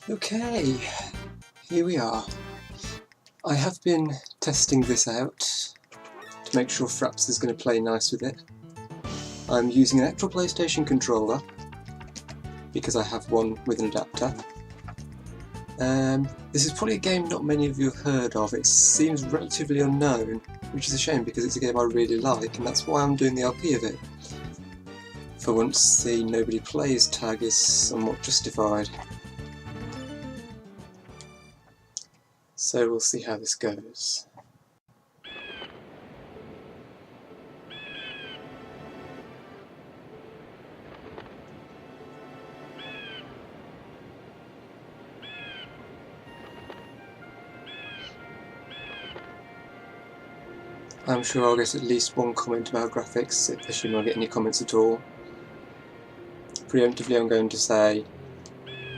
Okay, here we are. I have been testing this out to make sure Fraps is going to play nice with it. I'm using an actual PlayStation controller because I have one with an adapter. This is probably a game not many of you have heard of. It seems relatively unknown, which is a shame because it's a game I really like, and that's why I'm doing the LP of it. For once, the nobody plays tag is somewhat justified. So we'll see how this goes. I'm sure I'll get at least one comment about graphics, if assuming I get any comments at all. Preemptively I'm going to say,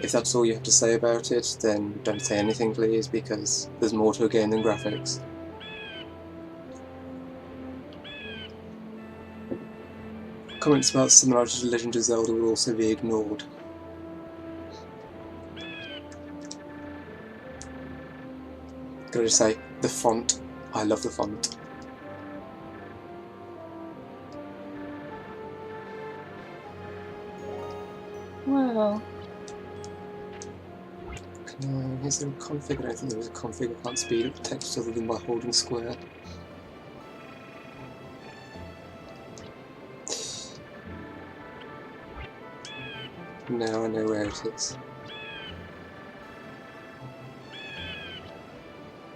if that's all you have to say about it, then don't say anything please, because there's more to a game than graphics. Comments about similarity to Legend of Zelda will also be ignored. Gotta just say, the font. I love the font. Well, Is there a config? I don't think there was a config. I can't speed up text other than by holding square. Now I know where it is.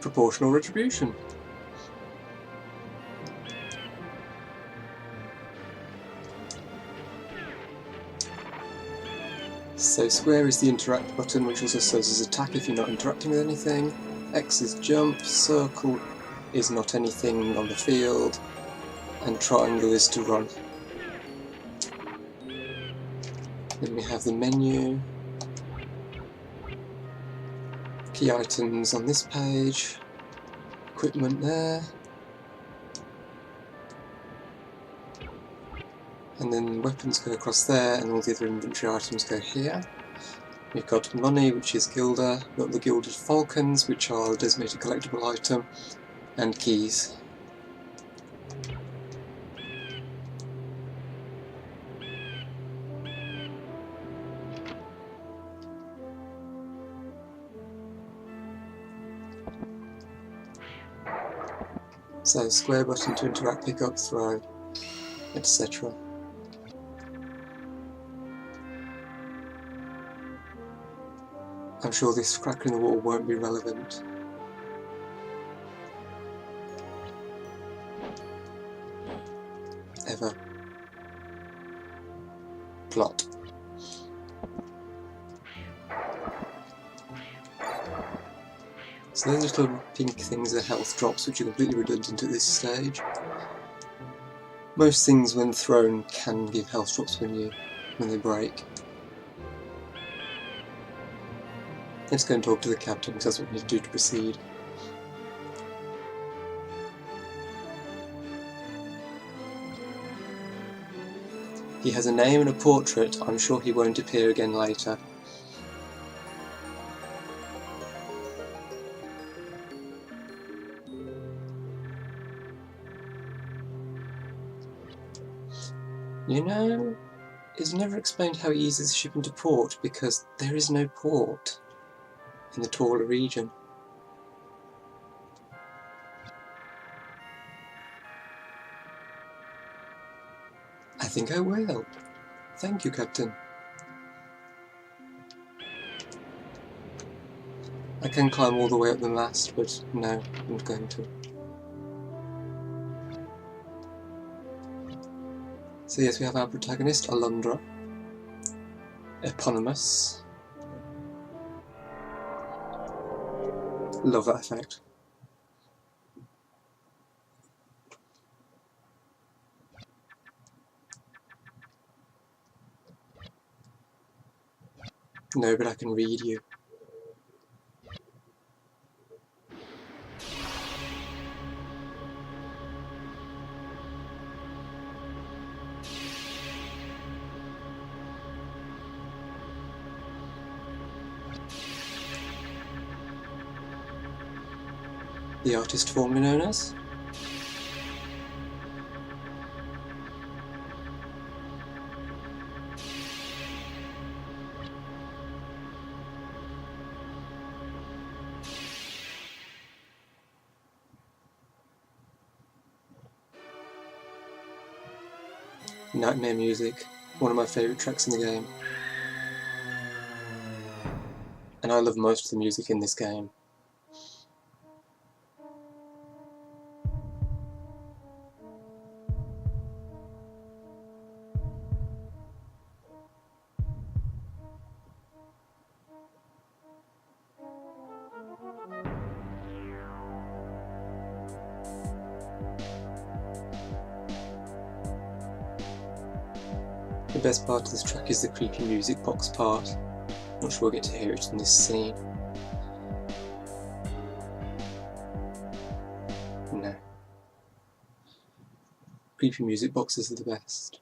Proportional retribution. So square is the interact button, which also serves as attack if you're not interacting with anything. X is jump, circle is not anything on the field, and triangle is to run. Then we have the menu. Key items on this page. Equipment there. And then weapons go across there, and all the other inventory items go here. We've got money, which is Gilda, we've got the Gilded Falcons, which are a designated collectible item, and keys. So square button to interact, pick up, throw, etc. I'm sure this crack in the wall won't be relevant. Ever. Plot. So those little pink things are health drops, which are completely redundant at this stage. Most things when thrown can give health drops when they break. Let's go and talk to the captain, because that's what we need to do to proceed. He has a name and a portrait. I'm sure he won't appear again later. You know, it's never explained how he eases the ship into port, because there is no port in the taller region. I think I will. Thank you, Captain. I can climb all the way up the mast, but no, I'm not going to. So yes, we have our protagonist, Alundra. Eponymous. Love that effect. No, but I can read you. the artist formerly known as. Nightmare music, one of my favourite tracks in the game. And I love most of the music in this game. The best part of this track is the creepy music box part. Not sure we'll get to hear it in this scene. No. Creepy music boxes are the best.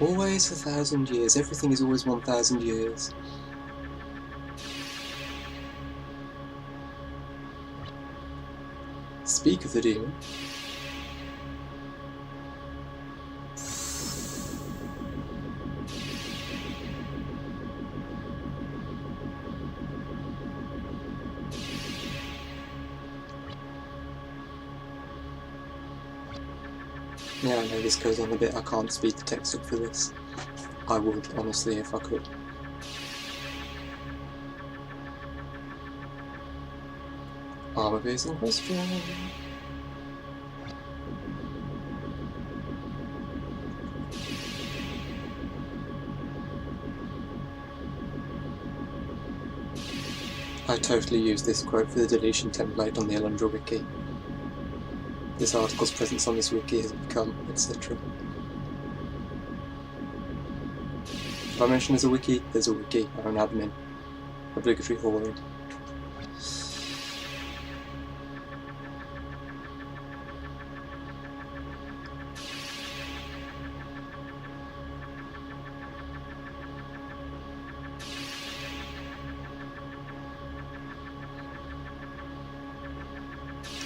Always 1,000 years, everything is always 1,000 years. Speak of the demon. Yeah, I know this goes on a bit, I can't speed the text up for this. I would, honestly, if I could. Armor-piercing question. I totally used this quote for the deletion template on the Alundra wiki. This article's presence on this wiki has become, etc. If I mention there's a wiki, there's a wiki. I'm an admin. Obligatory hauling.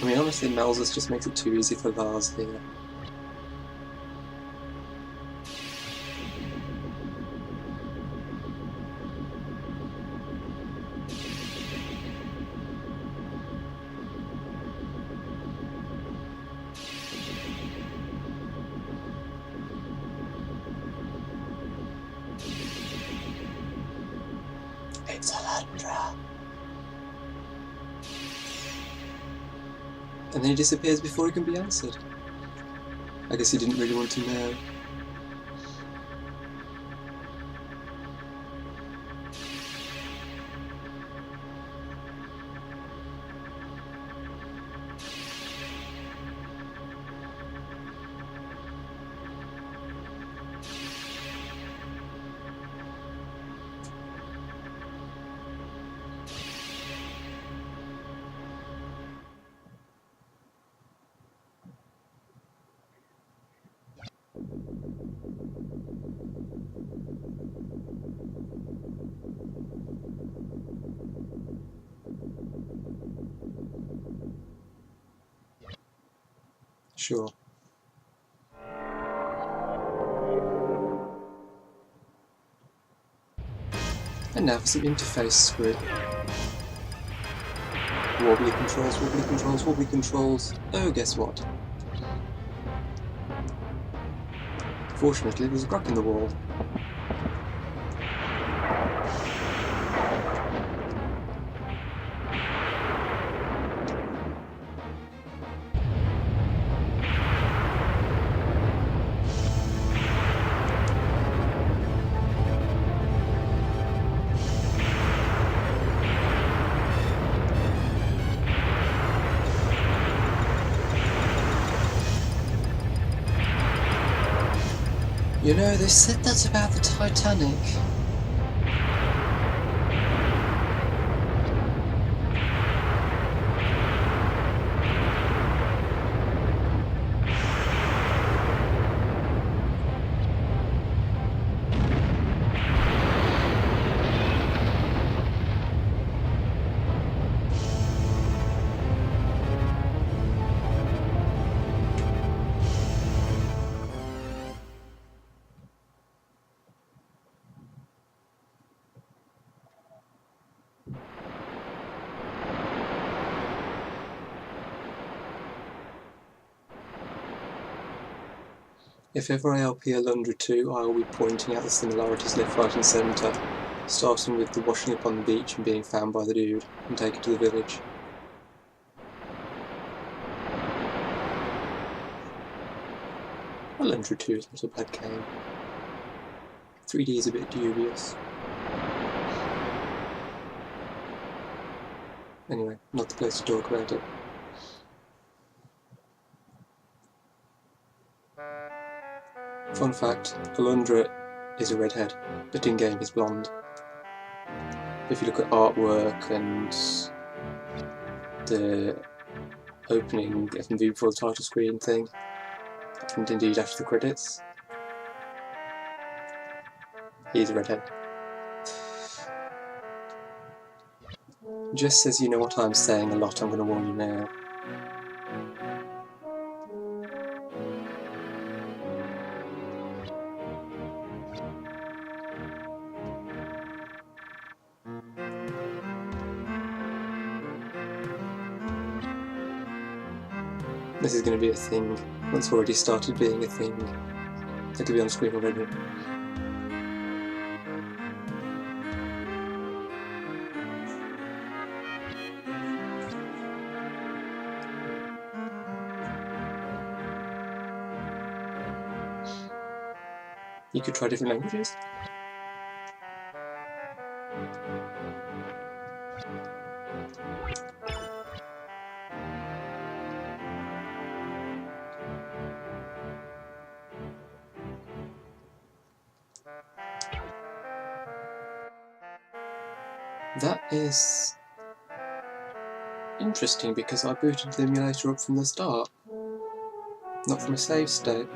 I mean, honestly, Melzus just makes it too easy for Vars here. It's Alundra. And then he disappears before he can be answered. I guess he didn't really want to know. Sure. And now for some interface squid. Wobbly controls, wobbly controls, wobbly controls. Oh, guess what? Fortunately, there's a crack in the wall. You know, they said that about the Titanic. If ever I LP Alundra 2, I will be pointing out the similarities left, right and centre, starting with the washing up on the beach and being found by the dude and taken to the village. Alundra 2 is not a bad game. 3D is a bit dubious. Anyway, not the place to talk about it. Fun fact, Alundra is a redhead, but in-game is blonde. If you look at artwork and the opening FMV before the title screen thing, and indeed after the credits, he's a redhead. Just as you know what I'm saying a lot, I'm going to warn you now. This is going to be a thing. It's already started being a thing. It could be on screen already. You could try different languages. That is interesting because I booted the emulator up from the start, not from a save state.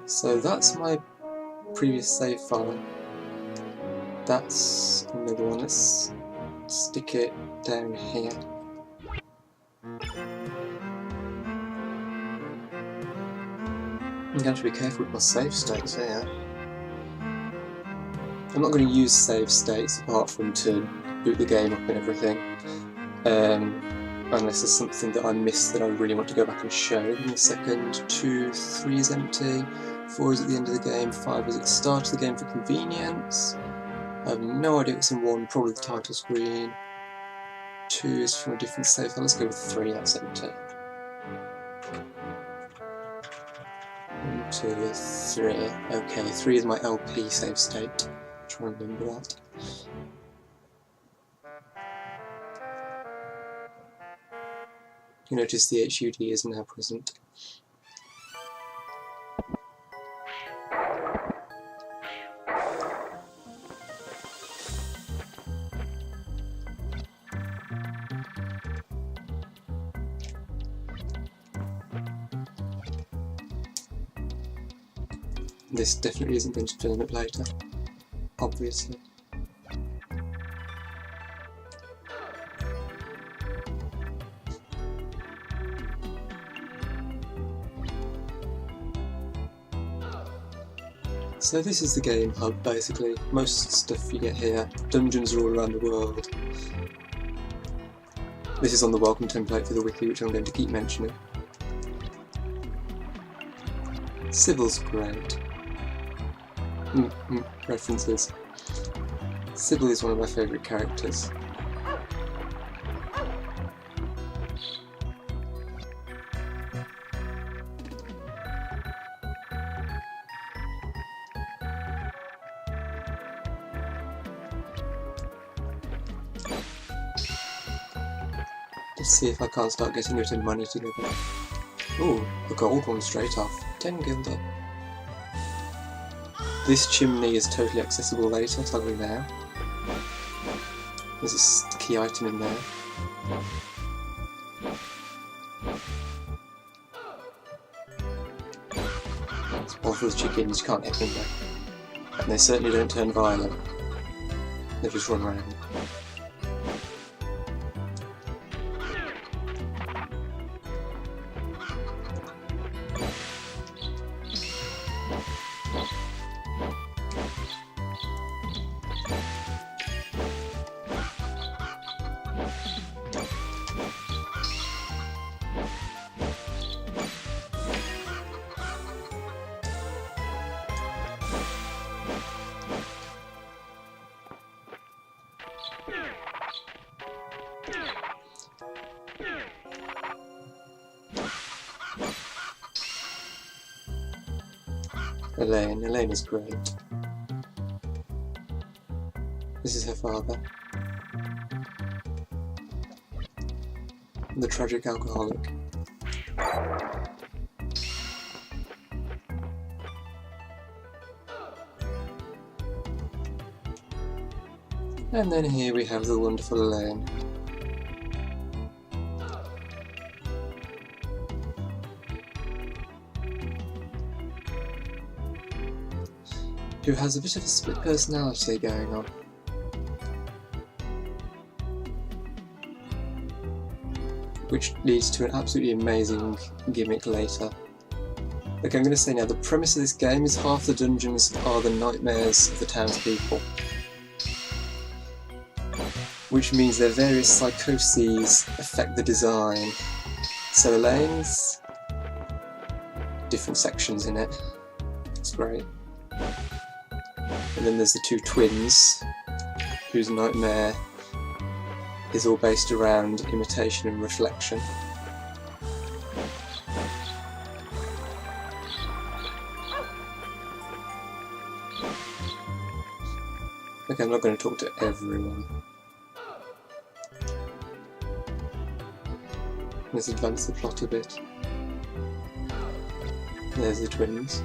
So that's my previous save file. That's another one. Let's stick it down here. I'm going to be careful with my save states here. I'm not going to use save states apart from to boot the game up and everything, unless there's something that I missed that I really want to go back and show. Give me a second. 2, 3 is empty, 4 is at the end of the game, 5 is at the start of the game for convenience. I have no idea what's in 1, probably the title screen. 2 is from a different save file. Let's go with 3, that's empty. 1, 2, 3. Okay, 3 is my LP save state. Try and remember that. You notice the HUD is now present. This definitely isn't going to film it later, obviously. So this is the game hub basically. Most stuff you get here. Dungeons are all around the world. This is on the welcome template for the wiki, which I'm going to keep mentioning. Sybil's great. References. Sybil is one of my favourite characters. Let's see if I can't start getting it in money together. Ooh, a gold one straight off. 10 guilder. This chimney is totally accessible later, I'll tell you now. There's a sticky item in there. It's one for the chickens, you can't get in there. And they certainly don't turn violent. They just run around. Elaine is great. This is her father. The tragic alcoholic. And then here we have the wonderful Elaine. Who has a bit of a split personality going on. Which leads to an absolutely amazing gimmick later. Okay, I'm going to say now, the premise of this game is half the dungeons are the nightmares of the townspeople. Which means their various psychoses affect the design. So Elaine's different sections in it. It's great. And then there's the two twins, whose nightmare is all based around imitation and reflection. Okay, I'm not going to talk to everyone. Let's advance the plot a bit. There's the twins.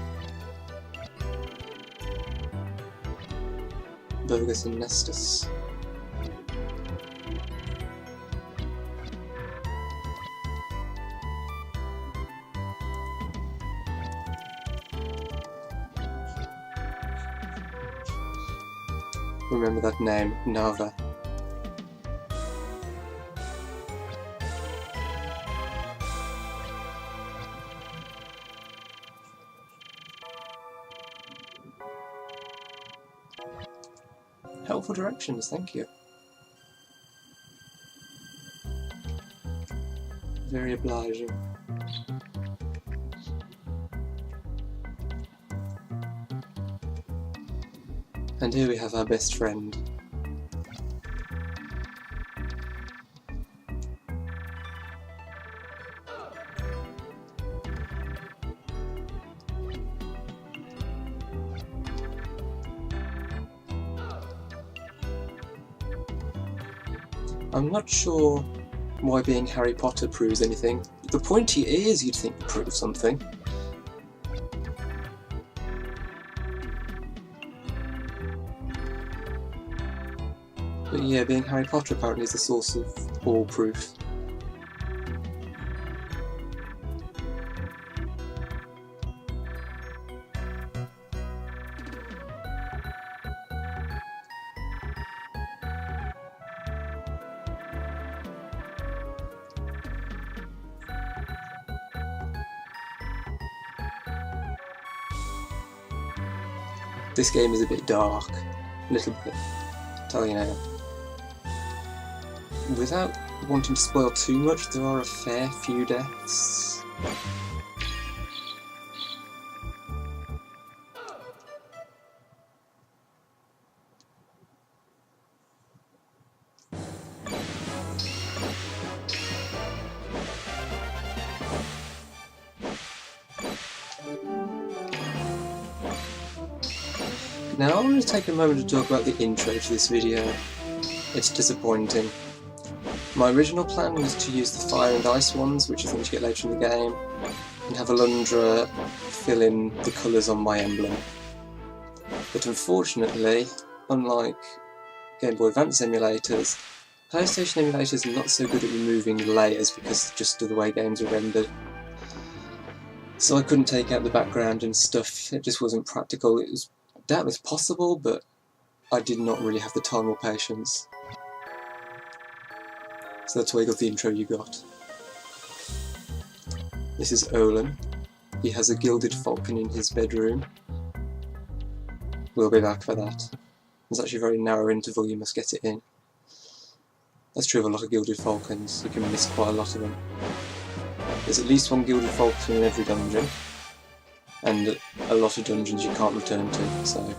Bogus and Nestus. Remember that name, Nava. Helpful directions, thank you. Very obliging. And here we have our best friend. I'm not sure why being Harry Potter proves anything. The pointy ears you'd think would prove something. But yeah, being Harry Potter apparently is the source of all proof. This game is a bit dark, a little bit, I'll tell you now. Without wanting to spoil too much, there are a fair few deaths. Now I want to take a moment to talk about the intro to this video. It's disappointing. My original plan was to use the fire and ice ones, which is going to get later in the game, and have Alundra fill in the colours on my emblem. But unfortunately, unlike Game Boy Advance emulators, PlayStation emulators are not so good at removing layers because just of the way games are rendered. So I couldn't take out the background and stuff, it just wasn't practical. That was possible, but I did not really have the time or patience. So that's why you got the intro you got. This is Olin. He has a gilded falcon in his bedroom. We'll be back for that. There's actually a very narrow interval you must get it in. That's true of a lot of gilded falcons, you can miss quite a lot of them. There's at least one gilded falcon in every dungeon, and a lot of dungeons you can't return to, so...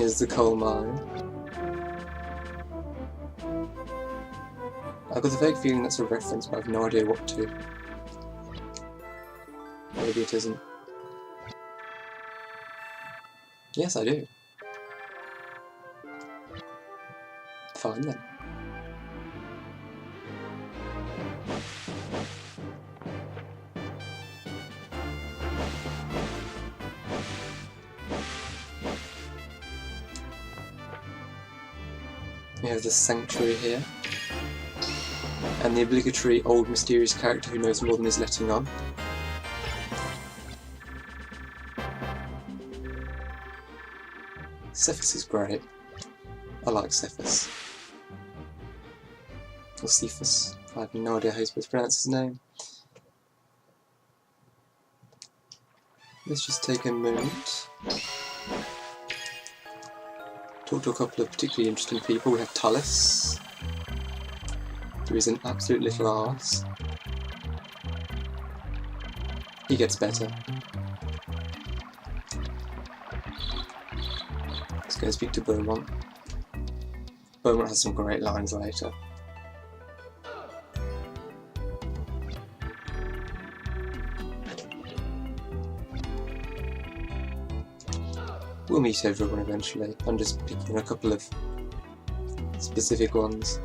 Here's the coal mine. I've got a vague feeling that's a reference, but I have no idea what to. Maybe it isn't. Yes, I do. Fine then. We have the sanctuary here, and the obligatory old mysterious character who knows more than is letting on. Cephas is great. I like Cephas. Or Cephas. I have no idea how you're supposed to pronounce his name. Let's just take a moment. Talk to a couple of particularly interesting people. We have Tullus, who is an absolute little arse. He gets better. Let's go speak to Beaumont. Beaumont has some great lines later. We'll meet everyone eventually. I'm just picking a couple of specific ones.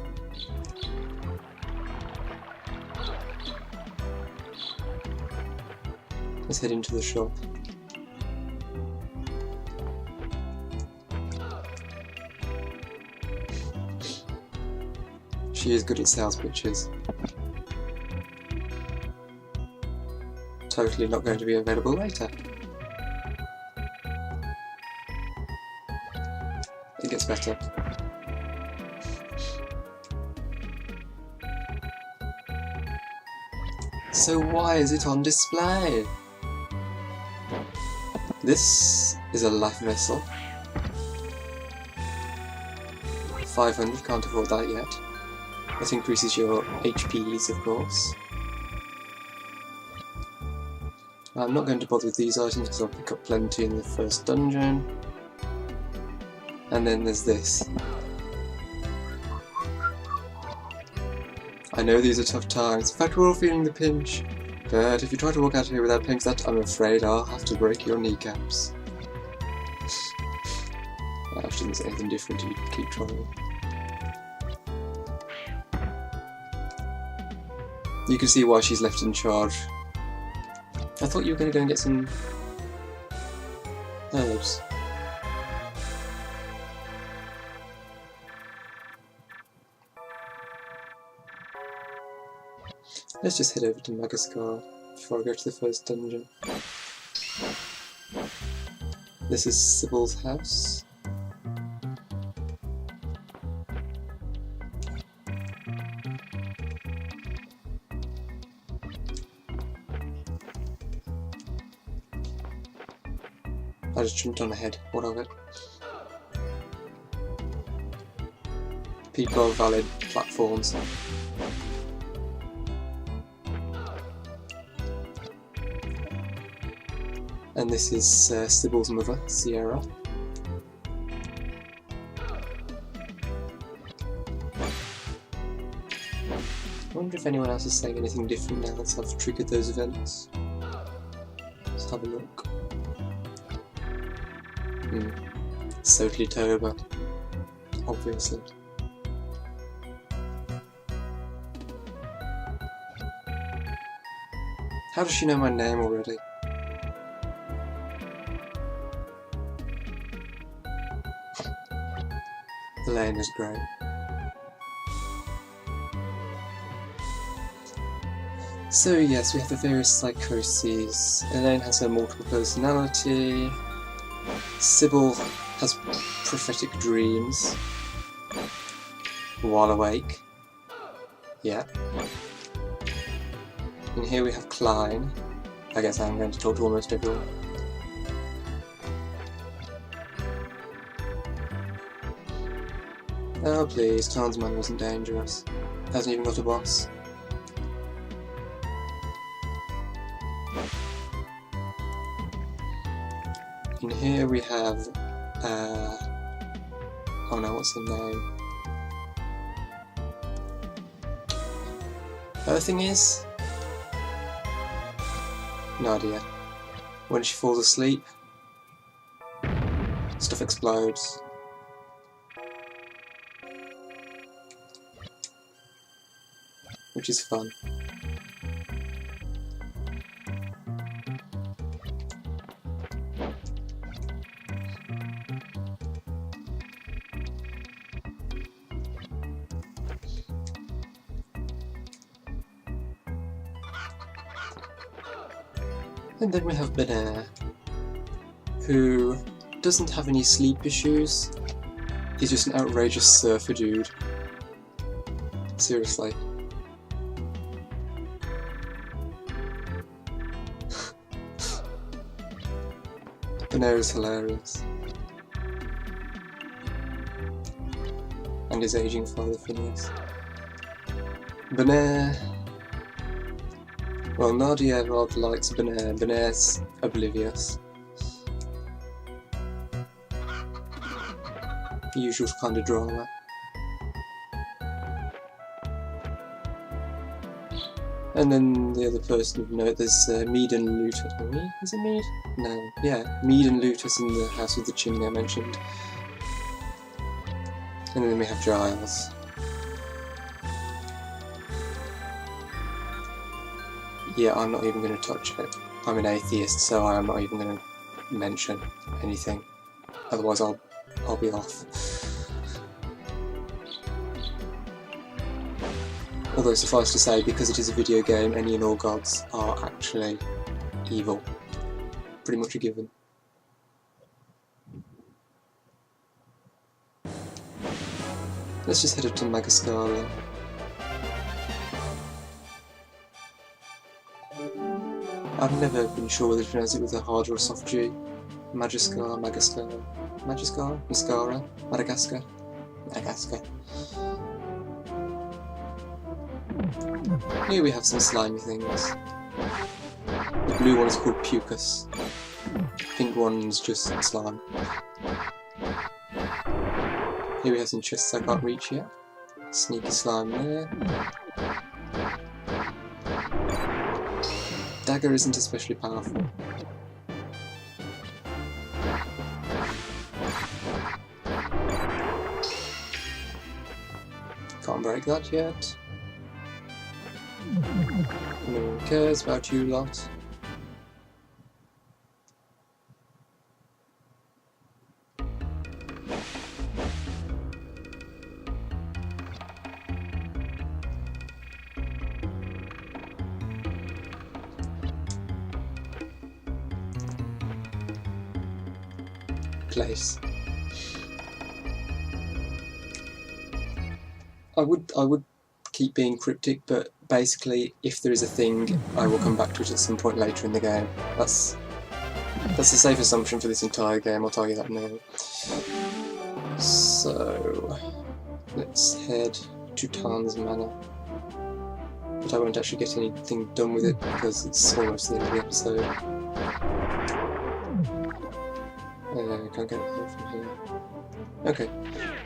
Let's head into the shop. She is good at sales pitches. Totally not going to be available later. It gets better. So why is it on display? This is a life vessel. 500, can't afford that yet. That increases your HPs, of course. I'm not going to bother with these items because I'll pick up plenty in the first dungeon. And then there's this. I know these are tough times. In fact, we're all feeling the pinch. But if you try to walk out of here without paying for that, I'm afraid I'll have to break your kneecaps. I actually didn't say anything different, you keep trying. You can see why she's left in charge. I thought you were going to go and get some herbs. Let's just head over to Magaskar before I go to the first dungeon. This is Sybil's house. I just jumped on ahead, what of it? People are valid platforms. And this is Sybil's mother, Sierra. I wonder if anyone else is saying anything different now that I've triggered those events. Let's have a look. It's totally Toba. Obviously. How does she know my name already? Elaine is great. So yes, we have the various psychoses. Elaine has her multiple personality. Sybil has prophetic dreams while awake. Yeah. And here we have Klein. I guess I'm going to talk to almost everyone. Oh please, Clansman wasn't dangerous. Hasn't even got a boss. And here we have Oh no, what's her name? Her thing is... no idea. When she falls asleep, stuff explodes. Which is fun. And then we have Benair, who doesn't have any sleep issues. He's just an outrageous surfer dude. Seriously. Benair is hilarious. And his aging father Phineas. Benair... well, Nadia rather likes Benair. Benair's oblivious. The usual kind of drama. And then the other person of note, there's Mead and Lutus. Is it Mead? No. Yeah, Mead and Lutus in the house with the chimney I mentioned. And then we have Giles. Yeah, I'm not even going to touch it. I'm an atheist, so I'm not even going to mention anything. Otherwise I'll be off. Although suffice to say, because it is a video game, any and all gods are actually evil. Pretty much a given. Let's just head up to Magascara. I've never been sure whether to pronounce it with a hard or a soft G. Magascara, Magascara, Magascara, Mascara, Madagascar, Madagascar. Here we have some slimy things. The blue one is called Pucus. The pink one's just slime. Here we have some chests I can't reach yet. Sneaky slime there. Dagger isn't especially powerful. Can't break that yet. No one cares about you lot. Place. I would keep being cryptic, but basically, if there is a thing, I will come back to it at some point later in the game. That's a safe assumption for this entire game, I'll tell you that now. So, let's head to Tarn's Manor. But I won't actually get anything done with it because it's almost the end of the episode. Can't get there from here. Okay,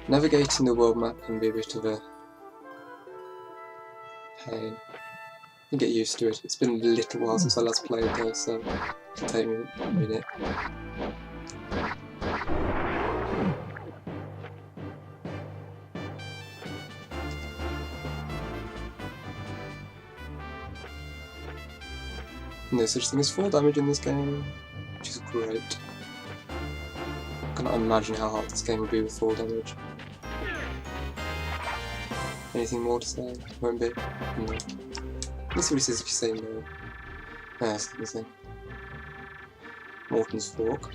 navigating the world map can be a bit of a pain. You get used to it. It's been a little while since I last played though, so it'll take me a minute. No such thing as fall damage in this game, which is great. I cannot imagine how hard this game would be with fall damage. Anything more to say? Won't be? No. Let's see what he says if you say no. Ah, that's the thing. Morton's Fork.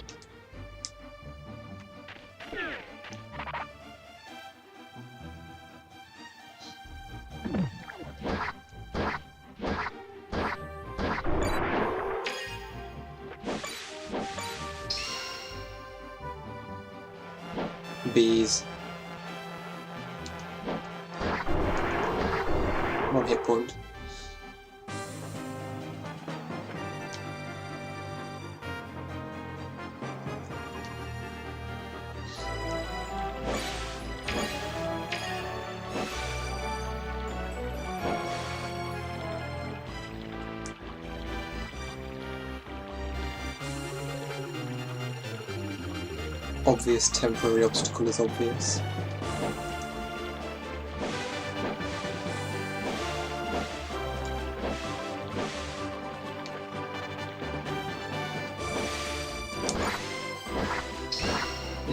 Bees. 1 hit point. Obvious temporary obstacle is obvious.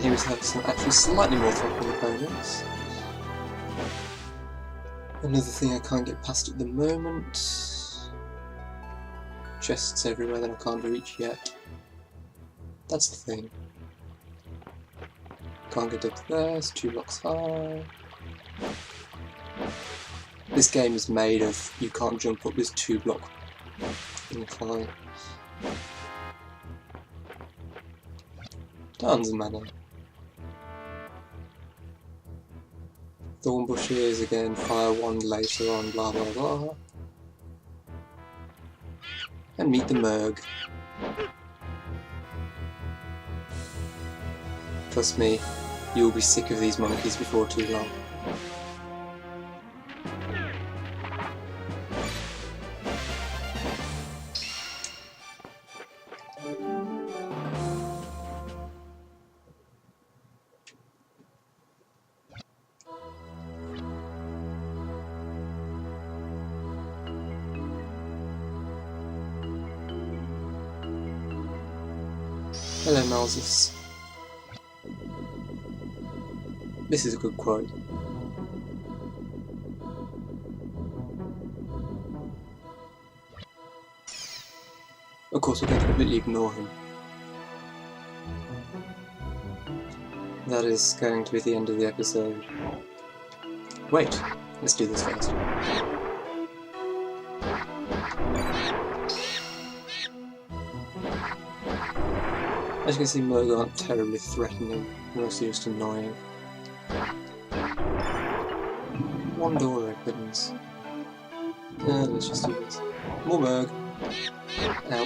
Here we have some actually slightly more threatening opponents. Another thing I can't get past at the moment. Chests everywhere that I can't reach yet. That's the thing. Can't get up there, it's 2 blocks high. This game is made of you can't jump up this 2-block incline. Tons of mana. Thorn bushes again, fire wand later on, blah blah blah. And meet the Merg. Trust me, you'll be sick of these monkeys before too long. Hello, Malzus. This is a good quote. Of course, we're going to completely ignore him. That is going to be the end of the episode. Wait, let's do this first. As you can see, Merg aren't terribly threatening, mostly just annoying. One door opens. Let's just do this. More Merg. Ow.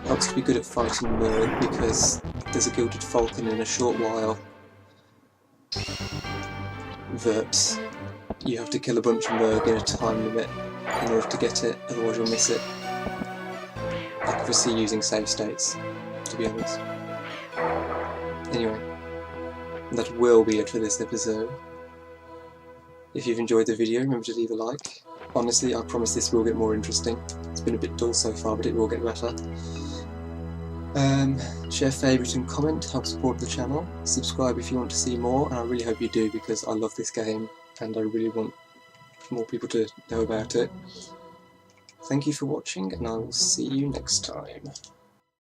Helps to be good at fighting Merg because there's a Gilded Falcon in a short while that you have to kill a bunch of Merg in a time limit in order to get it, otherwise you'll miss it. I can foresee using save states, to be honest. Anyway, that will be it for this episode. If you've enjoyed the video, remember to leave a like. Honestly, I promise this will get more interesting. It's been a bit dull so far, but it will get better. Share, favourite and comment, help support the channel. Subscribe if you want to see more, and I really hope you do because I love this game and I really want more people to know about it. Thank you for watching, and I will see you next time.